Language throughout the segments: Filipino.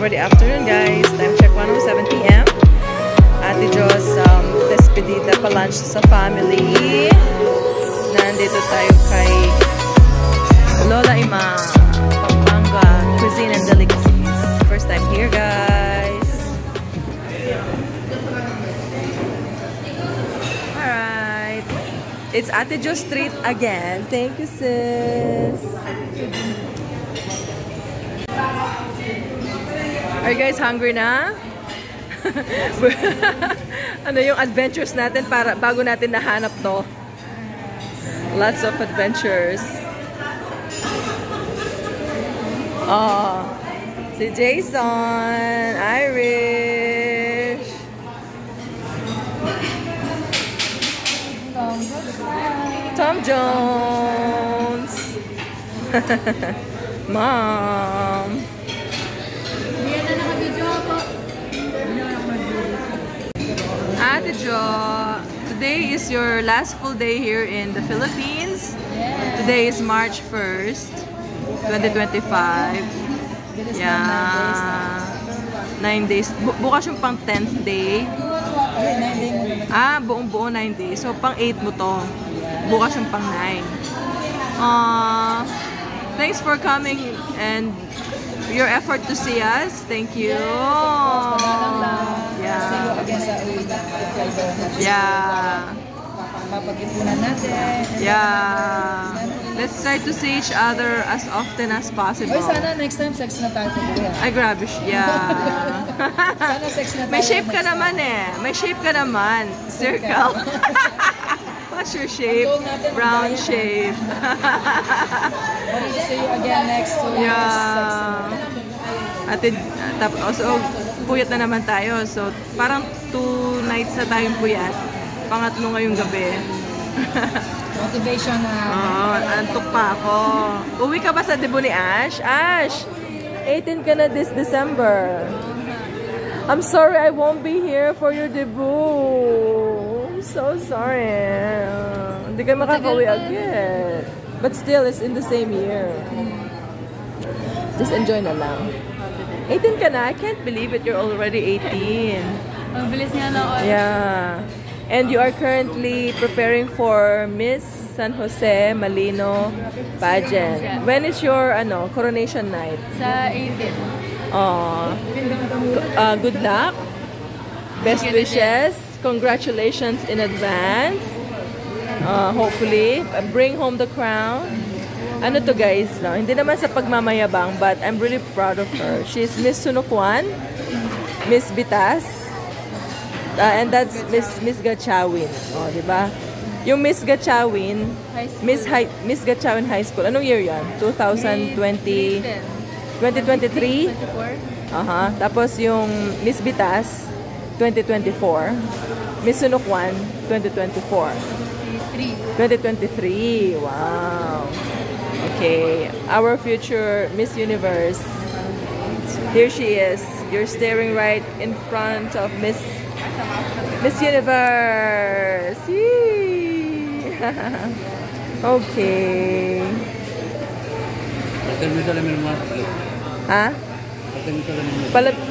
already afternoon, guys. Time check 1:07 p.m. Ate Jo's despedida pa lunch sa family. Nandito tayo kay Lola Ima, Pampanga Cuisine and Delicacies. First time here, guys. Alright. It's Ate Jo Street again. Thank you, sis. Are you guys hungry na? Ano yung adventures natin para bago natin nahanap to? Lots of adventures. Oh, si Jason, Irish. Tom Jones. Mom. Ate Jo, today is your last full day here in the Philippines. Yeah. Today is March 1st, 2025. Yeah. 9 days. Bukas yung pang 10th day. Ah, buong-buo 9 days. So, pang 8 mo to. Bukas yung pang 9. Thanks for coming and your effort to see us. Thank you. Yeah. See you again sa Yeah. Papag-ipunan natin. Yeah. Let's try to see each other as often as possible. Uy, sana next time sex na tayo tuloy. Ay, grabe. Yeah. Sana sex na tayo. May shape ka naman eh. May shape ka naman. Circle. What's your shape? Round shape. Hope to see you again next week. Yeah. At also, puyat na naman tayo. So, parang 2 nights na tayong puyat. Pangatlo ngayong gabi. Motivation na. Antok pa ako. Uwi ka ba sa debut ni Ash? Ash! 18 ka na this December. I'm sorry I won't be here for your debut. I'm so sorry. Hindi ka makakauwi agad. But still, it's in the same year. Just enjoy na lang. 18 ka na? I can't believe it. You're already 18. Ang bilis niya lang. Yeah. And you are currently preparing for Miss San Jose Malino pageant. When is your coronation night? Sa 18. Good luck. Best wishes. Congratulations in advance. Hopefully, bring home the crown. Ano to, guys, no? Hindi naman sa pagmamayabang, but I'm really proud of her. She's Miss Sunukwan, Miss Bitas, and that's Miss Gatchawin. Oh, di ba? Yung Miss Gatchawin, Miss Gatchawin High School. Anong year yan? 2020? 2023? 24. Tapos yung Miss Bitas, 2024. Miss Sunukwan, 2024. 2023. Wow. Okay, our future Miss Universe. Here she is. You're staring right in front of Miss Universe. Yee! Okay. Ha?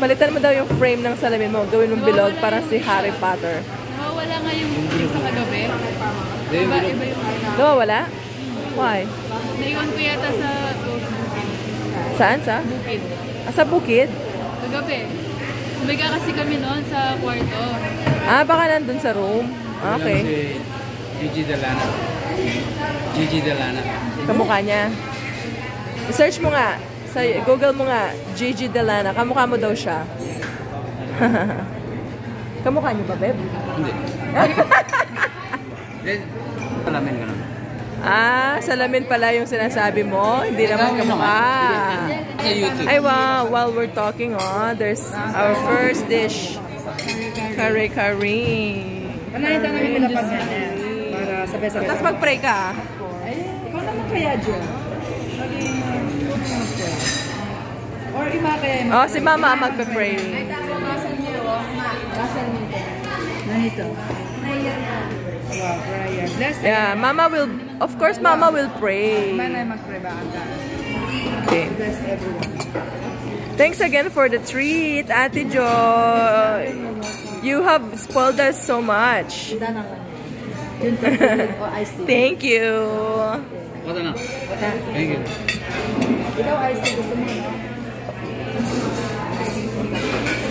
Palitan mo daw yung frame ng salamin mo. Gawin mong bilog parang si Harry Potter. Wala nga yung sa kagabi. Iba yung Wala? Why? naiwan ko yata sa Saan? Sa? bukid. Sa bukid? Kagabi. Umiga kasi kami noon sa kwarto. Baka nandun sa room. Okay. Si Gigi Delana. Gigi Delana. Kamukha niya. I-search mo nga. Sa Google mo nga, Gigi Delana. Kamukha mo daw siya. Kamukha niyo ba, Beb? Hindi. Salamin ka naman. Salamin pala yung sinasabi mo. Hindi naman kamukha. Sa YouTube. Ay, wow. While we're talking, there's our first dish. Kare-kare. Panayita namin nilapag na para sabay-sabay. Tapos mag-pray ka. Ikaw naman kaya dyan. Or ima kaya Si Mama ang magpe-pray. Nanito. Wow, prayer. Bless them. Yeah, Mama will, of course, Mama will pray. Manay mag-pray ba ata? Okay. Bless everyone. Thanks again for the treat, Ate Jo. You have spoiled us so much. Thank you. Wala na. Thank you.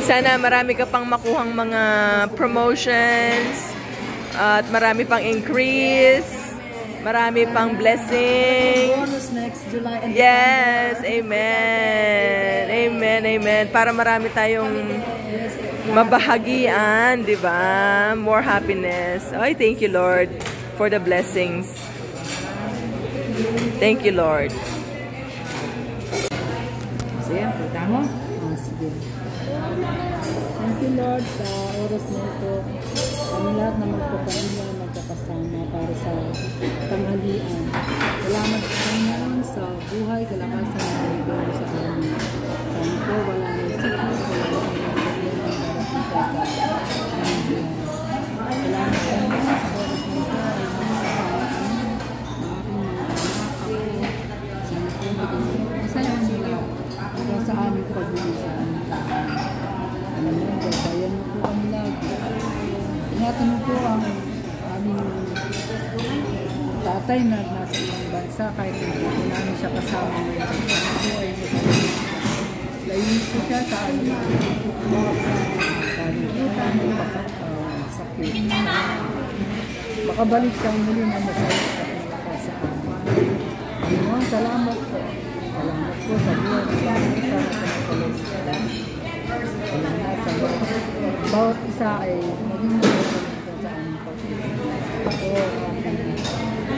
Sana marami ka pang makuhang mga promotions at marami pang increase. Marami pang blessing. Bonus next July and Yes, amen. Amen, amen. Para marami tayong mabahagian, di ba? More happiness. Ay, thank you, Lord, for the blessings. Thank you, Lord. Sige, kita mo? Sige. Thank you, Lord, sa oras na ito. Kami lahat na magpapailan, magkakasama para sa tanghalian. Salamat sa kanya sa buhay, kalakasan na ibigay sa amin. Sana po, wala na yung sikap, wala na yung problema para kita sa aming buhay. Salamat sa kanya sa oras na ito ay makakasama kami, na aking mga anak, ako. Sana po, masaya nila hanggang sa aming pagbili sa amin. Alam mo, gabayan mo po kami lagi. Ingatan mo po ang aming tatay na nasa ibang bansa kahit hindi po namin siya kasama ngayon. Sana po ay layunin po siya sa aming kalimutan mo sakit. Makabalik siya muli na masaya sa amin. Salamat po. Salamat po sa buwan. Salamat sa pagkakalas. Salamat sa bawat isa ay maging magiging sa aming pagkakalas. Ako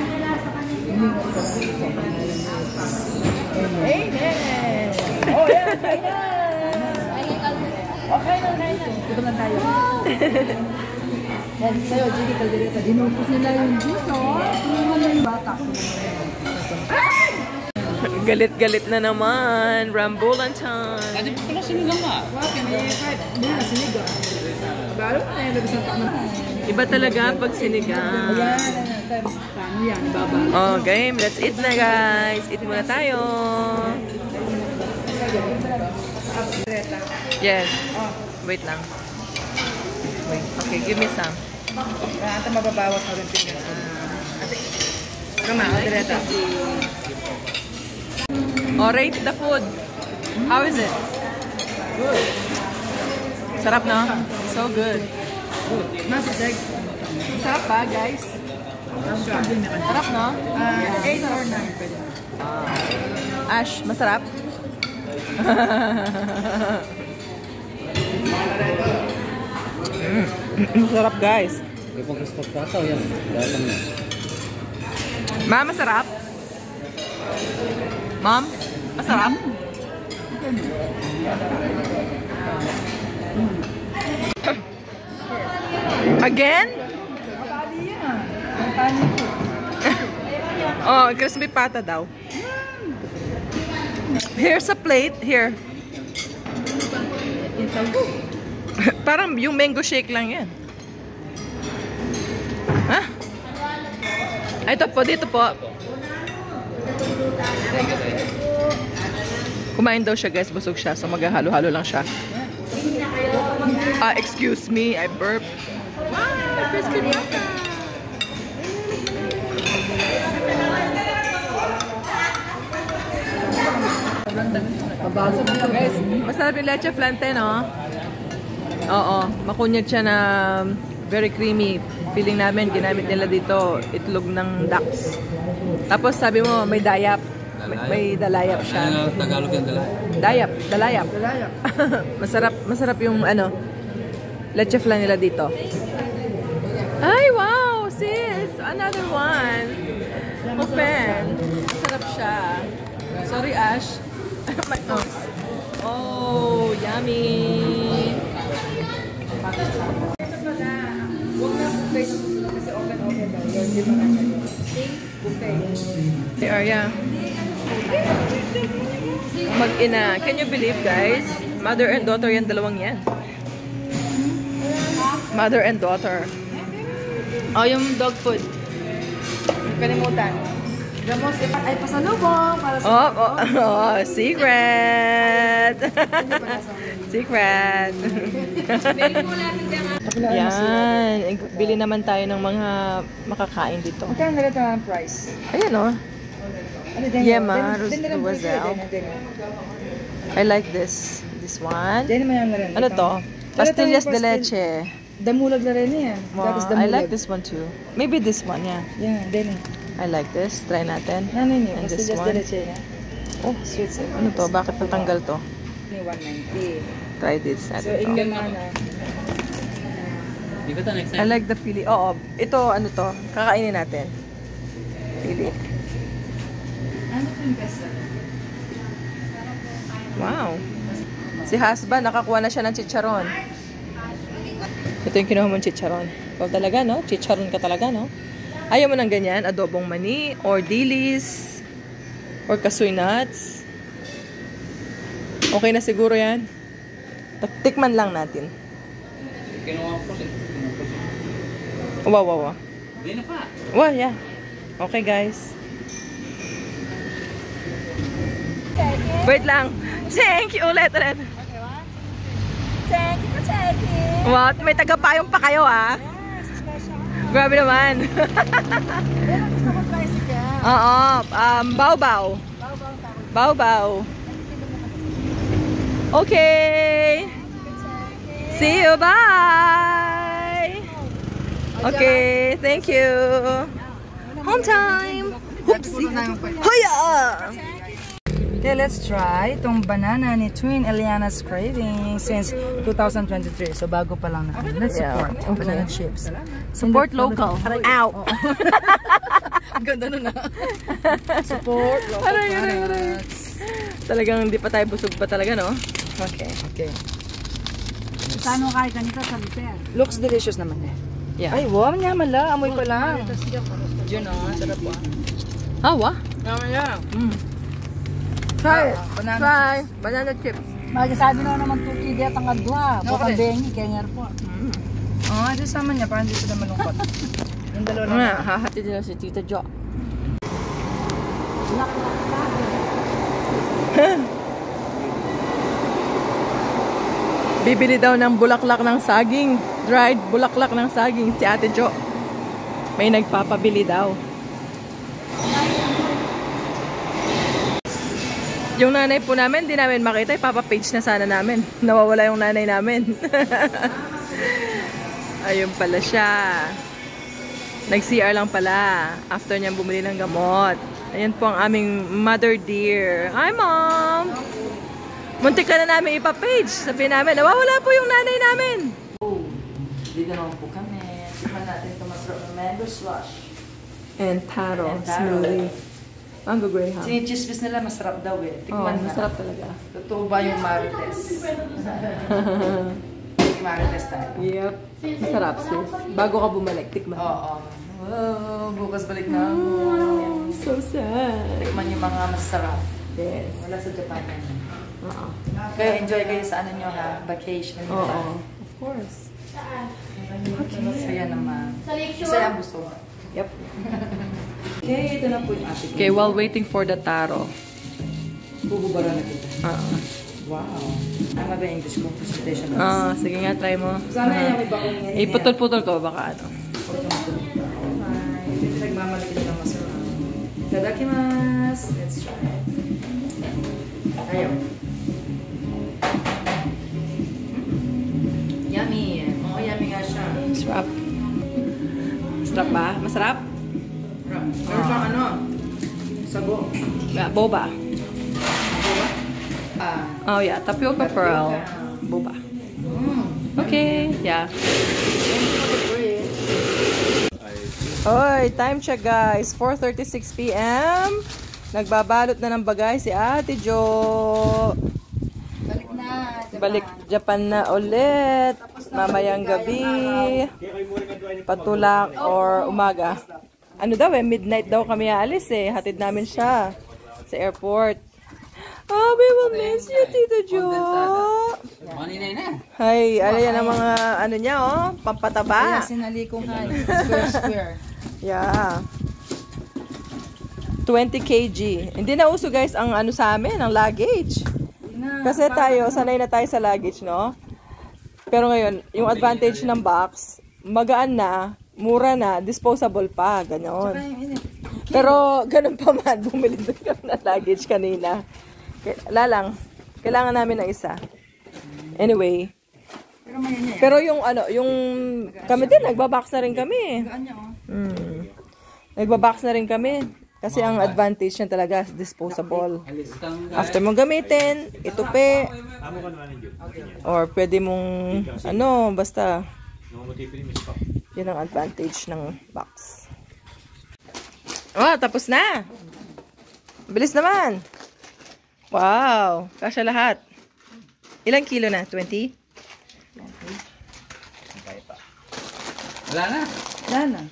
hiningat sa pangalan ni Jesus. Amen! Oh, yan! Okay na, ito lang tayo. Yan, sa'yo, Gigi Caldereta. Dinupos nila yung juice, oh. Tulungan na yung bata. Galit-galit na naman. Rambulan time. Adi pa pala sinigang nga. Hindi na sinigang. Lalo na yung labis ng tanong. Iba talaga pag sinigang. Paano yan? Baba. Oh, game. Let's eat na, guys. Eat muna tayo. Yes. Wait lang. Wait. Okay, give me some. Ito mababawas na rin tingin. Kama, direta. Oh, rate the food. How is it? Good. Sarap, no? So good. Masasag. Sarap ba, guys? Sarap, no? 8 or 9 pwede. Ash, masarap? Masarap, guys. Yung pag-stop kataw yan. Datang na. Ma'am, masarap? Ma'am, masarap? Again? Oh, crispy pata daw. Here's a plate. Here. Parang yung mango shake lang yan. Ha? Ito po, dito po. Kumain daw siya, guys. Busog siya. So maghahalo-halo lang siya. Excuse me. I burped. Wow, crispy pata. Guys, masarap yung leche flante, no? Oo. Makunyag siya na very creamy. Feeling namin, ginamit nila dito itlog ng ducks. Tapos sabi mo, may dayap. May dalayap siya. Tagalog yan dala. Dalayap. Masarap yung ano, leche flan nila dito. Ay, wow, sis! Another one. Open. Masarap siya. Sorry, Ash. My nose. Oh, yummy. Si Arya. Mag-ina. Can you believe, guys? Mother and daughter yan, dalawang yan. Mother and daughter. Oh, yung dog food. Kalimutan. Gamos, ay pasalubong para sa... Oh, secret! Secret! Yan. Bili naman tayo ng mga makakain dito. Magkano na ito ang price? Ayan o. Yema, Roselle. I like this. This one. Ano to? Pastillas de leche. Damulag na rin yan. Wow, I like this one too. Maybe this one, yeah. Yeah, din. I like this. Try natin. Ano yun? And this Pastillas de one. leche na. Oh, Sweet. ano to? Bakit natanggal to? 190. Try this So, natin to. England na. Di ba ito next I time? like the pili. Oo, ito ano to? Kakainin natin. Pili. Ano yung best? Wow. Si husband, nakakuha na siya ng chicharon. Ito yung kinuha mong chicharon. Ikaw talaga, no? Chicharon ka talaga, no? Ayaw mo ng ganyan? Adobong mani, or dilis, or kasoy nuts. Okay na siguro yan. Tikman lang natin. Kinuha ko siya. Wow. Hindi na pa. Well, yeah. Okay, guys. Wait lang. Thank you ulit. Thank you for taking. Wow, may tagapayong pa kayo, ah. Grabe naman. Gusto mo tricycle? Oo, Bao-bao. Okay. See you, bye. Okay, thank you. Home time. Oopsie. Hoya! Okay, let's try itong banana ni Twin Eliana's Craving since 2023. So, bago pa lang na. Let's support banana chips. Support local. Ow! Ang ganda nun na. Support local products. Talagang hindi pa tayo busog pa talaga, no? Okay. Saan mo kahit ganito sa Lipper? Looks delicious naman eh. Yeah. Ay, wow, nyamala. Amoy pa lang. Diyan o, sarap po. Awa? Nyamala. Try. Banana Try. Banana chips. Magasabi na naman tuki diya tangad dua. Bukang bengi, kaya nga po. Oo, ito sama niya. Parang dito na malungkot. Yung dalawa na. Hahati din si Tita Jo. Bibili daw ng bulaklak ng saging. Dried bulaklak ng saging si Ate Jo. May nagpapabili daw. Yung nanay po namin, di namin makita. Ipapapage na sana namin. Nawawala yung nanay namin. Ayun pala siya. Nag-CR lang pala. After niyang bumili ng gamot. Ayan po ang aming mother dear. Hi, Mom! Muntik ka na namin ipapage. Sabihin namin, nawawala po yung nanay namin. Dito naman po kami. Tikman natin ito masarap ng mango slush. And taro. Smoothie. Mango Graham. Sinichismis nila masarap daw eh. Tikman na. Masarap talaga. Totoo ba yung Marites? Marites tayo. Yep. Masarap, sis. Bago ka bumalik, tikman. Oo. Oh, bukas balik na ako. So sad. Tikman yung mga masarap. Yes. Wala sa Japan yan. Oo. Kaya enjoy kayo sa ano nyo ha, vacation. Oo. Of course. Okay. Saya naman. Saya ang gusto. Yep. Okay, ito na po yung ating. Okay, while waiting for the taro. Bububara na kita. Wow. Ang ba English ko presentation? Sige nga, try mo. Sana yung iba kong yan. Iputol-putol ko, baka ano. Ito nagmamalaki na masarap. Itadakimasu. Let's try. Ayaw. Yummy. Oo, yummy nga siya. Masarap. Masarap ba? Masarap? Meron siyang ano? Sago. Boba. Ah. Oh yeah, tapioca pearl. Boba. Okay, yeah. Oy, time check guys. 4:36 PM. Nagbabalot na ng bagay si Ate Jo. Balik na. Balik Japan na ulit. Mamayang gabi. Patulak or umaga. Ano daw midnight daw kami aalis eh. Hatid namin siya sa airport. Oh, we will miss you, Tito Jo. Maninay na. Hay, ano yan ang mga ano niya oh, pampataba. Kaya sinali ko nga. Square. Yeah. 20 kg. Hindi na uso guys ang ano sa amin, ang luggage. Kasi tayo, sanay na tayo sa luggage, no? Pero ngayon, yung advantage ng box, magaan na, mura na, disposable pa, ganyan. Pero ganun pa man, bumili din kami ng luggage kanina. Lang, kailangan namin ng isa. Anyway. Pero yung ano, yung kami din, nagbabox na rin kami. Nagbabox na rin kami. Kasi ang advantage niya talaga, disposable. After mong gamitin, itupi. Or pwede mong, ano, basta. Yun ang advantage ng box. Oh, tapos na. Bilis naman. Wow, kasya lahat. Ilang kilo na? 20? Wala na. Wala na.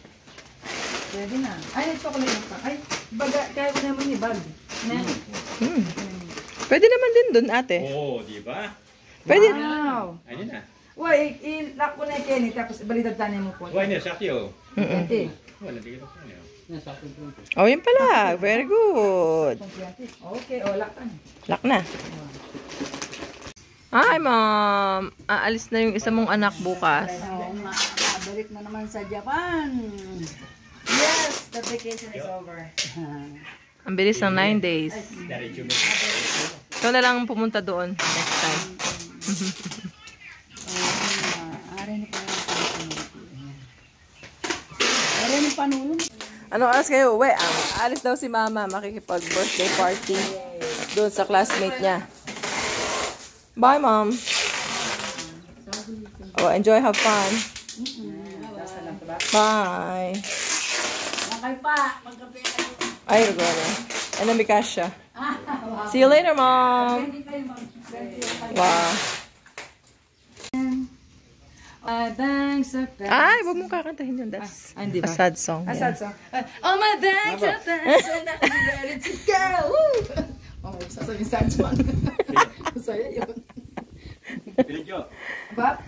Ready na. Ay, chocolate na pa. Ay, baga, kaya ko naman ni bag. Pwede naman din dun, ate. Oo, di ba? Pwede. Wow. Ayun na. Uy, i-lock ko na yung Kenny, tapos ibaliktad tayo mo po. Why na, sakyo? Ate. Wala, bigyan ko niya. Oh, yun pala. Very good. Okay, oh, lock ka na. Lock na. Hi, ma'am. Aalis na yung isa mong anak bukas. Oo nga, balik na naman sa Japan. Yes, the vacation is over. Ang bilis ng 9 days. Ikaw na lang pumunta doon next time. Anong oras kayo? Uwi. Aalis daw si mama. Makikipag-birthday party doon sa classmate niya. Bye, mom. Oh, enjoy, have fun. Bye. Ay, regalo. And then because siya. See you later, mom. Wow. Thanks. Ay, wag mong kakantahin yun. That's a sad song. A Yeah. sad song. Oh, my thanks are thanks and I'm ready to go. Woo! Oh, sasabihin sad song. Saya yun. Pinidyo. Bab?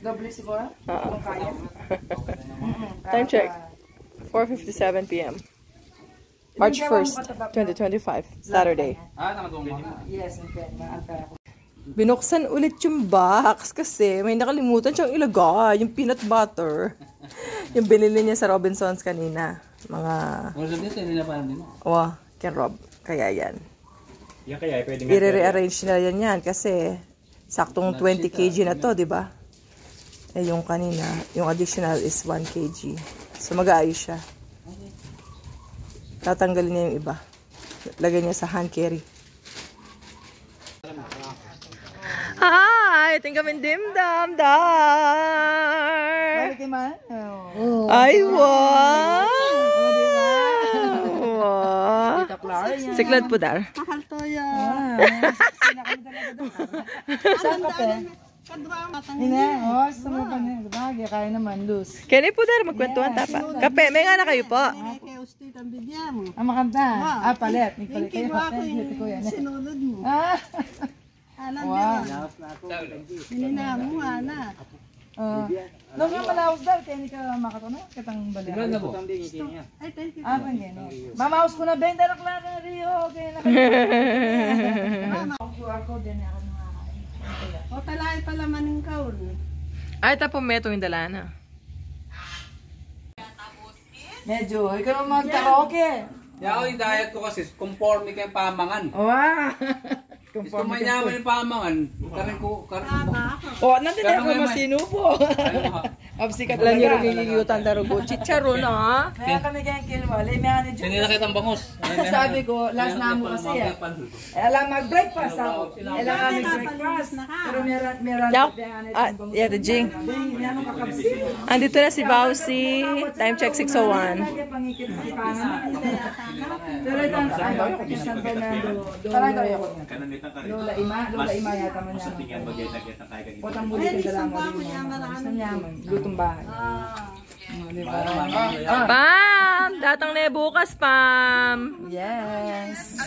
Doble siguro? Kung kaya? Time check. 4:57 p.m. March 1st, 2025, Saturday. Nakatulong mo. Yes, okay. Maantay ako. Binuksan ulit yung box kasi may nakalimutan siyang ilagay, yung peanut butter. Yung binili niya sa Robinsons kanina. Mga... Wala sabi niya, hindi na parang din. Ken Rob. Kaya yan. Yan kaya, pwede nga. I-rearrange nila yan kasi saktong 20 kg na to, di ba? Eh, yung kanina, yung additional is 1 kg. So, mag-aayos siya. Tatanggalin niya yung iba. Lagay niya sa hand carry. Hi! Tingnan kami dimdam dar! Balik man? Ay, wow! Wow! Siklad po dar. Saan ka pe? Hina, oh, sumuka niya. Bagay, kaya naman, loose. Kaya po dar, magkwentuhan tapa. Kape, may nga na kayo po. Ah, makanta. Ah, palit. Nagpalit kayo. Thank you, kuya. Sinunod mo. Ah! Wow. Hinina mo, ana. Nung nga malawas dahil, kaya hindi ka makatono. Katang balik. Sigurado na po. Ay, thank you. Ah, pangyan. Mamawas ko na ba yung dalak lang na Rio. Kaya QR code din ako nakakain. O, talay pala maning kaon. Ay, tapo meto yung dalana. Medyo, ikaw naman mag-karaoke. Ako yung diet ko kasi, conforme kay pamangan. Wow! Gusto mayaman yung pamangan, karin ko, Oh, nandun ako masinupo. Absikat Alam niyo talaga. rin gigigutan darugo. Chicharo na ha. Kaya kami kayang kilwali. May ano hindi na kitang bangus. Sabi ko, last na mo kasi eh. Alam mag-breakfast ako. Alam mag-breakfast. Pero meron. Yeah, the Jing. Andito na si Bausi. Time check 6:01. Pero ito, San Fernando. Lola Ima yata man naman. Potang muli ka dala mo. Lutong bahay. Pam! Datang na bukas, Pam! Yes.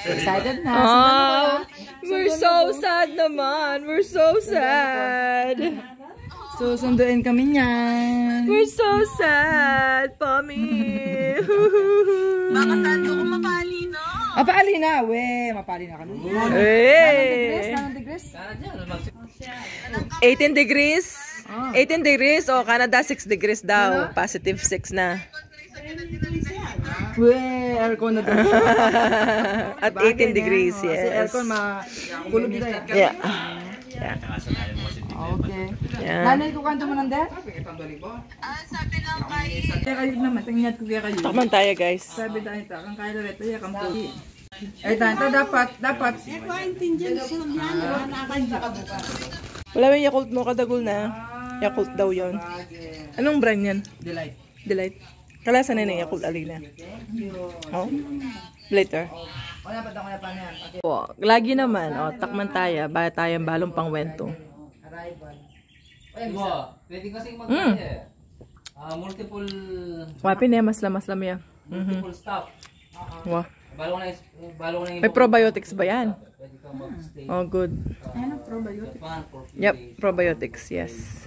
Excited na. Oh, we're so sad naman. We're so sad. Susunduin kami niyan. We're so sad, Pommy. Baka tanto ko mapali, no? Mapali na, we. Mapali na kami. Eh. Anong degrees? 18 degrees. 18 degrees o Canada 6 degrees daw. Positive 6 na. We, aircon na doon. At 18 degrees, Si yes. aircon, makulog dito eh. Yeah. Okay. Yeah. Nanay ko kanto mo nandun? Sabi lang kayo. Kaya kayo naman, tingnan ko kaya kayo. Takman tayo, guys. Sabi tayo ito, kang kaya rin ito, kang tuwi. Ay, ito dapat. Wala may Yakult mo, kadagol na. Yakult daw yon. Anong brand yan? Delight. Delight. Kalasan na yung Yakult Alina. Oh? Later. Wala pa ako na pa niyan. Okay. Oh, lagi naman, oh, takman tayo. Baya tayong balong pangwento. Arrival. Pwede kasi multiple Wapi na mas lam yan. stop. Wow. Balo ko na May probiotics ba yan? Pwede kang mag-stay. Oh, good. Ano, probiotic? Yep, probiotics, yes.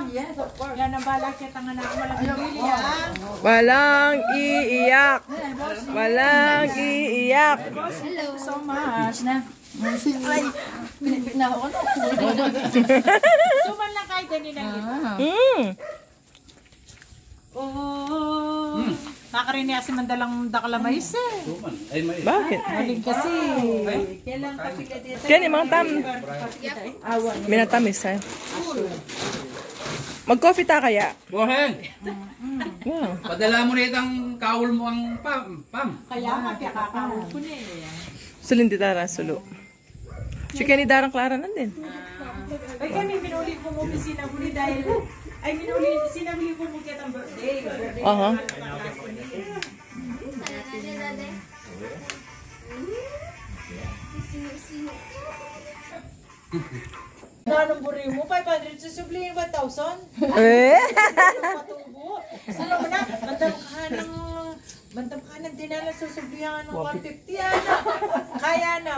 Yes, of course. Yan ang balak siya tangan na malaki. Walang iiyak. Walang iiyak. Hello so much na. Ay, pinipik na ako. Suman lang kahit ganun na yun. Mm. Oo. Nakarinig kasi mandalang dakalamais eh. Ay, may. Bakit? Maling kasi. Kailan kasi ka dito? Kaya mga tam. Minatamis, ha? Mag-coffee ta kaya? Boheng! Wow. Padala mo na itang kaul mo ang pam. Kaya nga, kaya kakahul ko na eh. Sulindi tara, sulo. Chika ni Darang Clara nandin. Ay kami, minuli ko mo sinabuli dahil, ay sinabuli ko mo kitang birthday. Aha. Anong buri mo? 500 susublihin 1,000? Eh? Matunggo. Sino mo na? Bandam ka ng dinalan susublihan ng 150 ana. Kaya na.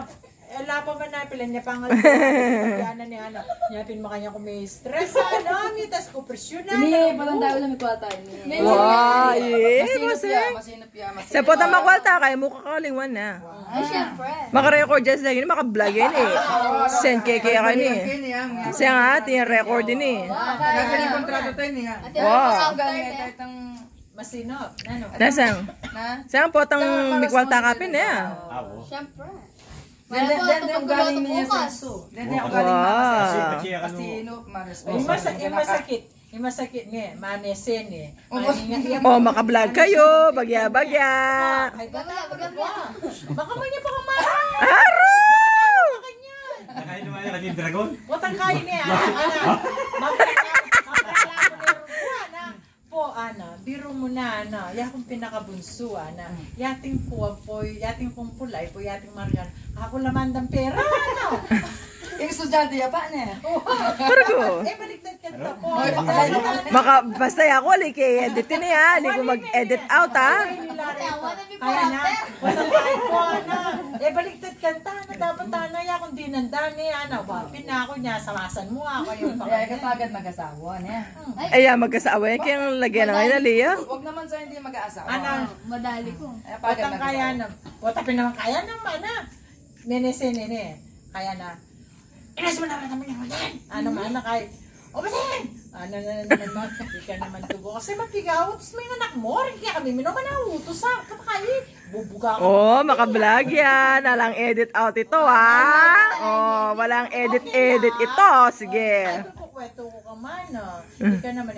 Wala pa man na pila niya pangal. Kaya na niya ano. Yapin mo kanya kung may stress ano. Mitas ko presyon na. Hindi, parang daw lang may kwata. Wow, eh. Masinop ya. Sa pota makwalta kay mukha kalingwan na. Ay, syempre. Maka-record just lagi, maka-vlog yan eh. Send keke ka ni. Siya nga, tin-record din eh. Nagkaling kontrato tayo niya. Wow. Masinop. Ano? Nasang? Siyang potang mikwalta kapin na. Siyempre. Then ang galing niya sa so. Then ang galing Wow. Masinop, mares. Yung masakit niya. Manesen eh. Oh, maka-vlog kayo. Bagya-bagya. Ay, baka man niya baka mara. Araw! Nakain naman yan yung dragon. Botang kain niya. Po, ana, biro mo na, ana, yakong pinakabunso, ana, yating puwag po, yating pong pulay po, yating margan, ako lamandang pera, ano? Yung estudyante ya pa niya. Pargo. Baliktad ka na po. Basta ako, like, edit din eh. Hindi ko mag-edit out, ha? Kaya na, botang kain po, ana, baliktad ka na, dapat ana, yakong dinandan eh, ana, wapin na ako niya, samasan mo ako yung Kaya kapagad mag-asawa niya. Ay, magkasawa yan. Kaya lagyan na ngayon, Aliyah. Huwag naman sa hindi mag-aasawa. Ana, Madali ko. botang kaya na, botang naman kaya naman, ana, nene, kaya na, inas mo naman naman yung yan. Ano man, kahit, Basin! Ano naman, hindi ka naman tugo. Kasi magkigaw, tapos may anak mo, rin kaya kami, minoman na utos sa kapakain. Bubuga ka. Oh, maka-vlog yan. Walang edit out ito, ha? Oh, walang edit ito. Sige. Ay, kukweto ko ka man, Hindi ka naman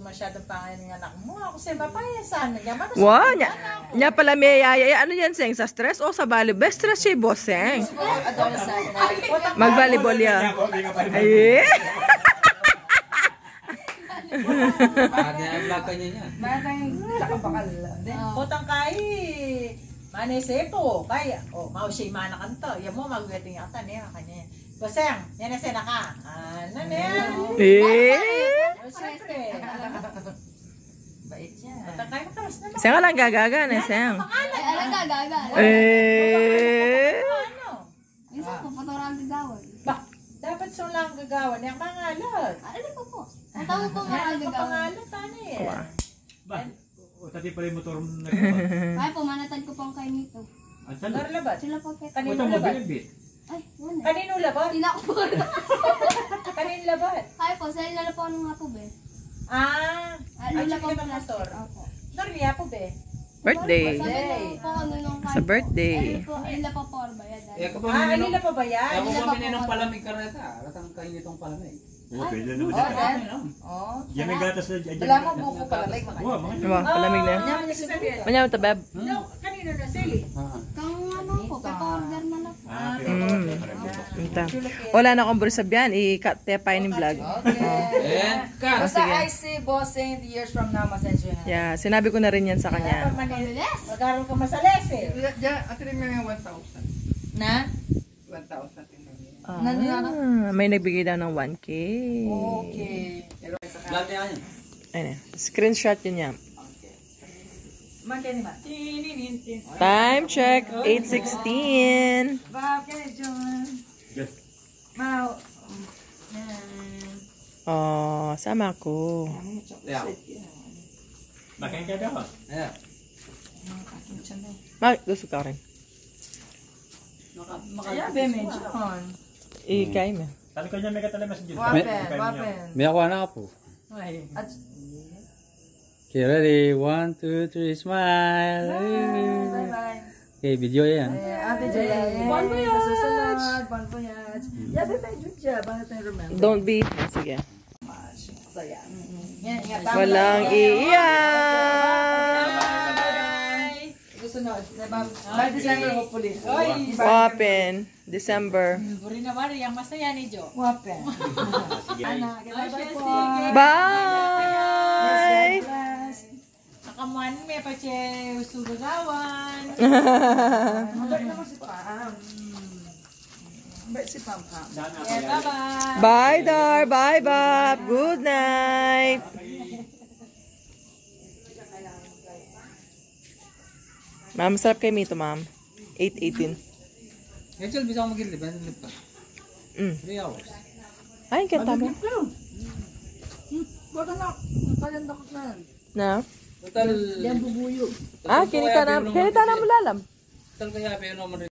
masyadong pangalan ng anak mo. Ako siya, papayasan. Wow, nya pala may yaya. Ano yan, Seng? Sa stress o sa volleyball? Stress siya, boss, Seng. Mag-volleyball yan. Ay, Parang vlog ka niya. Mayroon nakabakal. Potang kay manesepo kay mao siya mana kanto ya mo magweting ata niya kanya Boseng yan na sena ka ano niya syempre Bait siya. potang kay makalas na Seng lang gagaga na, Seng. Ay, alam ka, gaga. ano Minsan ko, fotografi daw. ba dapat so lang gagawa niya pangalat. Alam ko po. Ang tawag ko mga Ano gagawin. pangalat tani eh. Ba? O tati pala yung motor na Kaya po, manatad ko pang kayo nito. Ang salo. Narlabat. Sila po kaya. O Kanino tamo labat? binibit. Ay, wala. Kanino labat? Hindi na ako po. Kanino labat? Kaya po, sa ilala po ano nga po, be? Ah, Ay, ay, wala po chicken ng plastic. motor. Opo. Norya po be. Birthday. Sabi nung po ano nung Sa birthday. Ayun po, ilala pa po, bayad. Eh, ako pa Ah, minum. kanila pa ba yan? Ako pa minum palamig ka na ita. Ratang kain itong palamig. Oo, pwede naman. Oh. Yan may gatas na dyan. Wala mo buko pala like Wow, mga Diba? Palamig na. Manyaw tabab. No, kanino na sili? Kang ano po, pa-order na lang po. Ah, okay. Ito. Wala na akong burisabyan. I-cut tayo ng vlog. Eh, ka. O, sige. see bossing the years from now, masensya na. Yeah, sinabi ko na rin yan sa kanya. Mabilis. Magkaroon ka masales eh. Na? Ah, may nagbigay daw ng 1K. Okay. Lahat yan. Ayun, screenshot yun niya. Magkano ba? Time check, 8:16. Bakit, John? Yes. Mau. Oh, sama ko. Yeah. Makain ka daw. Yeah. Gusto ka rin. Kaya be, John. Ikay mo. Talo ko niya may katalamas dyan. Wapen. May ako na po. At Okay, ready? 1, 2, 3, smile. bye-bye. Okay, video yan. Ate Jay. Bon voyage. Susunod. Bon voyage. Yeah, be tayo dyan. Bakit tayo remember? Don't be. Sige. Saya. Yan, Walang iiyak. Susunod. By December, hopefully. Oy, Open. December. buri na bari. Yang masaya ni Jo. Wapen. Sige. Bye-bye po. Bye! Nakamuan may pa siya sugagawan. Mabait naman si Pam. Mabait si Pam. Yeah, bye-bye. Bye, Dar. Bye, Bob. Good night. Ma'am, sarap kay Mito, ma'am. 8:18. Angel, bisa ako mag-ilip. Mag-ilip ka. 3 hours. Ay, kanta mo. Baka na. Kayanda ko na. Na? Total. Yan bubuyo. Ah, kinita na mo lalam. Total kaya pero naman